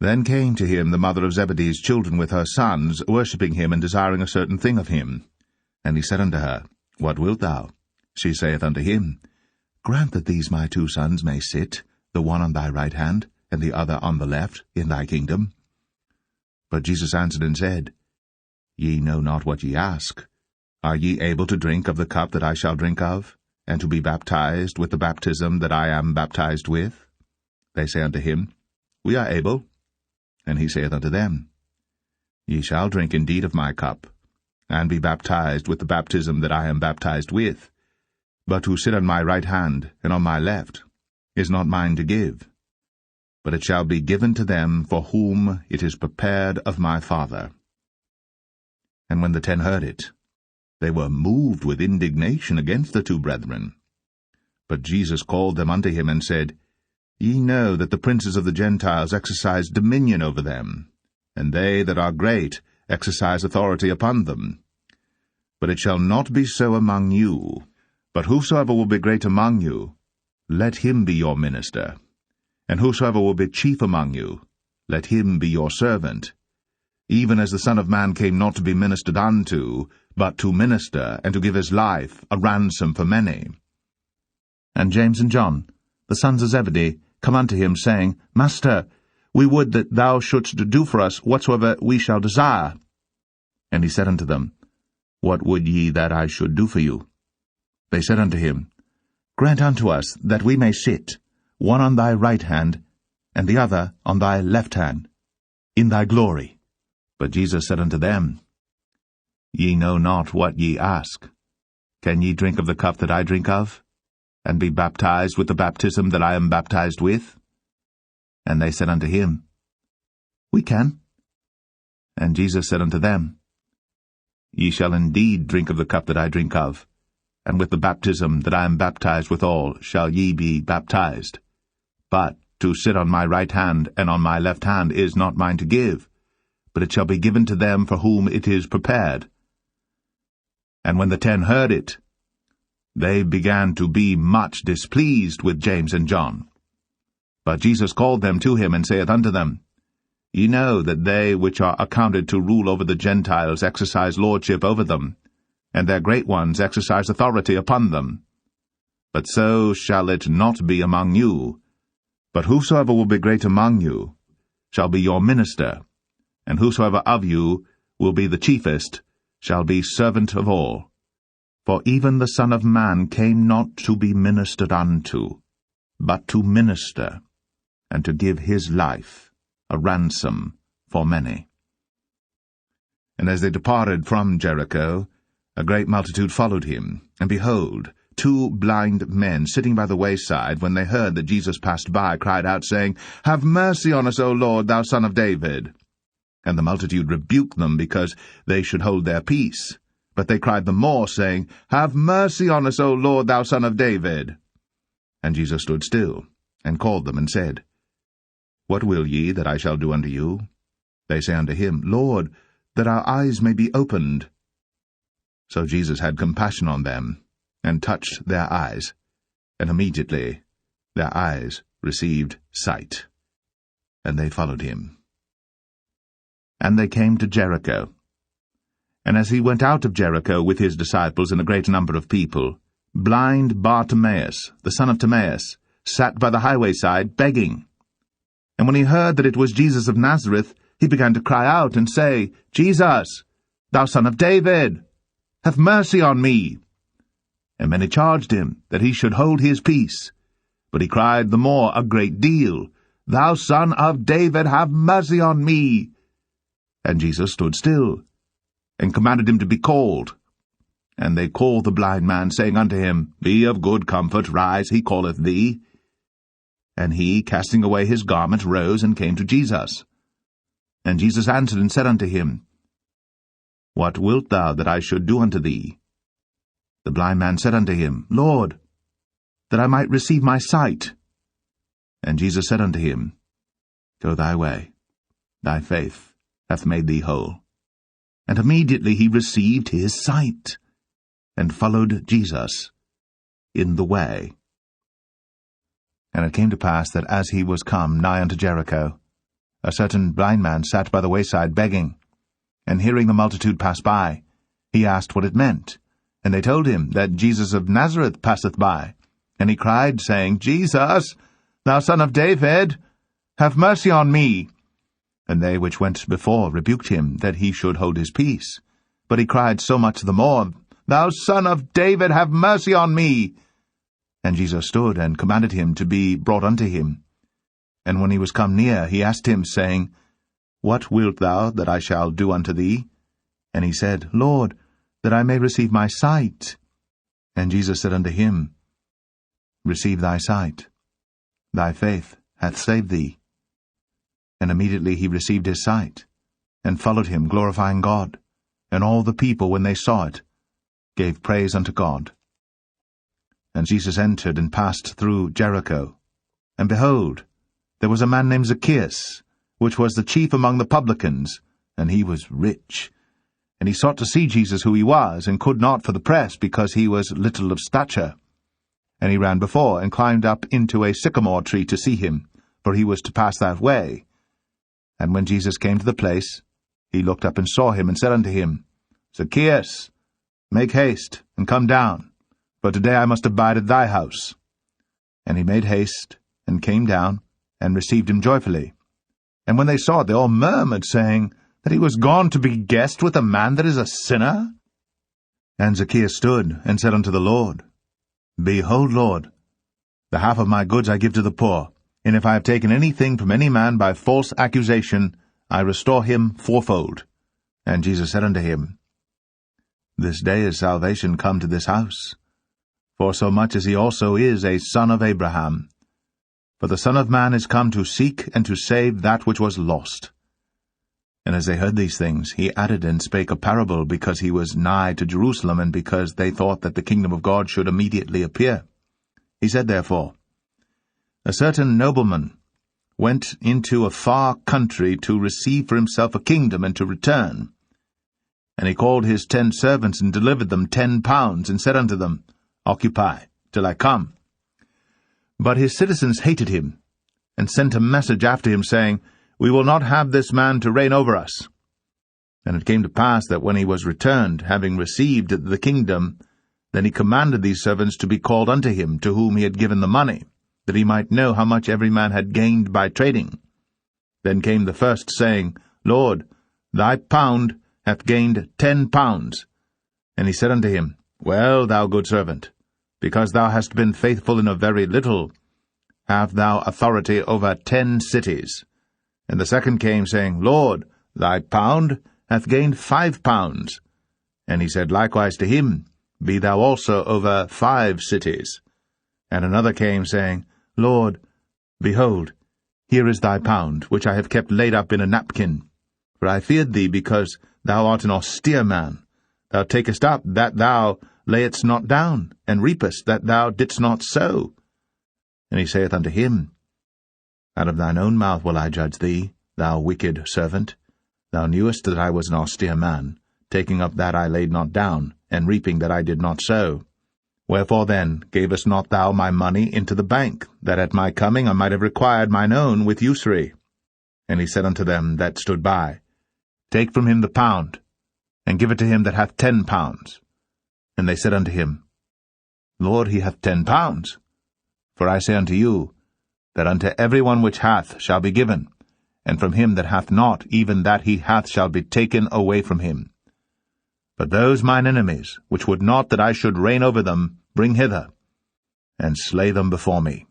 Then came to him the mother of Zebedee's children with her sons, worshipping him and desiring a certain thing of him. And he said unto her, What wilt thou? She saith unto him, Grant that these my 2 sons may sit, the one on thy right hand, and the other on the left, in thy kingdom. But Jesus answered and said, Ye know not what ye ask. Are ye able to drink of the cup that I shall drink of, and to be baptized with the baptism that I am baptized with? They say unto him, We are able. And he saith unto them, Ye shall drink indeed of my cup, and be baptized with the baptism that I am baptized with. But to sit on my right hand and on my left is not mine to give, but it shall be given to them for whom it is prepared of my Father. And when the 10 heard it, they were moved with indignation against the 2 brethren. But Jesus called them unto him, and said, Ye know that the princes of the Gentiles exercise dominion over them, and they that are great exercise authority upon them. But it shall not be so among you. But whosoever will be great among you, let him be your minister. And whosoever will be chief among you, let him be your servant. Even as the Son of Man came not to be ministered unto, but to minister, and to give his life a ransom for many. And James and John, the sons of Zebedee, come unto him, saying, Master, we would that thou shouldst do for us whatsoever we shall desire. And he said unto them, What would ye that I should do for you? They said unto him, Grant unto us that we may sit, one on thy right hand, and the other on thy left hand, in thy glory. But Jesus said unto them, Ye know not what ye ask. Can ye drink of the cup that I drink of, and be baptized with the baptism that I am baptized with? And they said unto him, We can. And Jesus said unto them, Ye shall indeed drink of the cup that I drink of, and with the baptism that I am baptized withal shall ye be baptized. But to sit on my right hand and on my left hand is not mine to give, but it shall be given to them for whom it is prepared. And when the 10 heard it, they began to be much displeased with James and John. But Jesus called them to him, and saith unto them, Ye know that they which are accounted to rule over the Gentiles exercise lordship over them, and their great ones exercise authority upon them. But so shall it not be among you. But whosoever will be great among you shall be your minister, and whosoever of you will be the chiefest shall be servant of all. For even the Son of Man came not to be ministered unto, but to minister, and to give his life a ransom for many. And as they departed from Jericho, a great multitude followed him. And behold, 2 blind men sitting by the wayside, when they heard that Jesus passed by, cried out, saying, Have mercy on us, O Lord, thou Son of David. And the multitude rebuked them, because they should hold their peace. But they cried the more, saying, Have mercy on us, O Lord, thou Son of David. And Jesus stood still, and called them, and said, What will ye that I shall do unto you? They say unto him, Lord, that our eyes may be opened. So Jesus had compassion on them, and touched their eyes, and immediately their eyes received sight, and they followed him. And they came to Jericho. And as he went out of Jericho with his disciples and a great number of people, blind Bartimaeus, the son of Timaeus, sat by the highway side begging. And when he heard that it was Jesus of Nazareth, he began to cry out and say, Jesus, thou Son of David, have mercy on me. And many charged him that he should hold his peace. But he cried the more a great deal, Thou Son of David, have mercy on me. And Jesus stood still, and commanded him to be called. And they called the blind man, saying unto him, Be of good comfort, rise, he calleth thee. And he, casting away his garment, rose and came to Jesus. And Jesus answered and said unto him, What wilt thou that I should do unto thee? The blind man said unto him, Lord, that I might receive my sight. And Jesus said unto him, Go thy way, thy faith hath made thee whole. And immediately he received his sight, and followed Jesus in the way. And it came to pass that as he was come nigh unto Jericho, a certain blind man sat by the wayside begging. And hearing the multitude pass by, he asked what it meant. And they told him that Jesus of Nazareth passeth by. And he cried, saying, Jesus, thou Son of David, have mercy on me. And they which went before rebuked him, that he should hold his peace. But he cried so much the more, Thou Son of David, have mercy on me. And Jesus stood and commanded him to be brought unto him. And when he was come near, he asked him, saying, What wilt thou that I shall do unto thee? And he said, Lord, that I may receive my sight. And Jesus said unto him, Receive thy sight. Thy faith hath saved thee. And immediately he received his sight, and followed him, glorifying God. And all the people, when they saw it, gave praise unto God. And Jesus entered and passed through Jericho. And behold, there was a man named Zacchaeus, which was the chief among the publicans, and he was rich. And he sought to see Jesus who he was, and could not for the press, because he was little of stature. And he ran before, and climbed up into a sycamore tree to see him, for he was to pass that way. And when Jesus came to the place, he looked up and saw him, and said unto him, Zacchaeus, make haste, and come down, for today I must abide at thy house. And he made haste, and came down, and received him joyfully. And when they saw it, they all murmured, saying, that he was gone to be guest with a man that is a sinner? And Zacchaeus stood, and said unto the Lord, Behold, Lord, the half of my goods I give to the poor, and if I have taken anything from any man by false accusation, I restore him fourfold. And Jesus said unto him, This day is salvation come to this house, for so much as he also is a son of Abraham. For the Son of Man is come to seek and to save that which was lost. And as they heard these things, he added and spake a parable, because he was nigh to Jerusalem, and because they thought that the kingdom of God should immediately appear. He said therefore, A certain nobleman went into a far country to receive for himself a kingdom, and to return. And he called his 10 servants, and delivered them 10 pounds, and said unto them, Occupy till I come. But his citizens hated him, and sent a message after him, saying, We will not have this man to reign over us. And it came to pass that when he was returned, having received the kingdom, then he commanded these servants to be called unto him, to whom he had given the money, that he might know how much every man had gained by trading. Then came the first, saying, Lord, thy pound hath gained 10 pounds. And he said unto him, Well, thou good servant, because thou hast been faithful in a very little, have thou authority over 10 cities. And the second came, saying, Lord, thy pound hath gained 5 pounds. And he said likewise to him, Be thou also over 5 cities. And another came, saying, Lord, behold, here is thy pound, which I have kept laid up in a napkin. For I feared thee, because thou art an austere man. Thou takest up that thou layest not down, and reapest that thou didst not sow. And he saith unto him, Out of thine own mouth will I judge thee, thou wicked servant. Thou knewest that I was an austere man, taking up that I laid not down, and reaping that I did not sow. Wherefore then gavest not thou my money into the bank, that at my coming I might have required mine own with usury? And he said unto them that stood by, Take from him the pound, and give it to him that hath 10 pounds. And they said unto him, Lord, he hath 10 pounds. For I say unto you, that unto every one which hath shall be given, and from him that hath not, even that he hath shall be taken away from him. But those mine enemies, which would not that I should reign over them, bring hither, and slay them before me.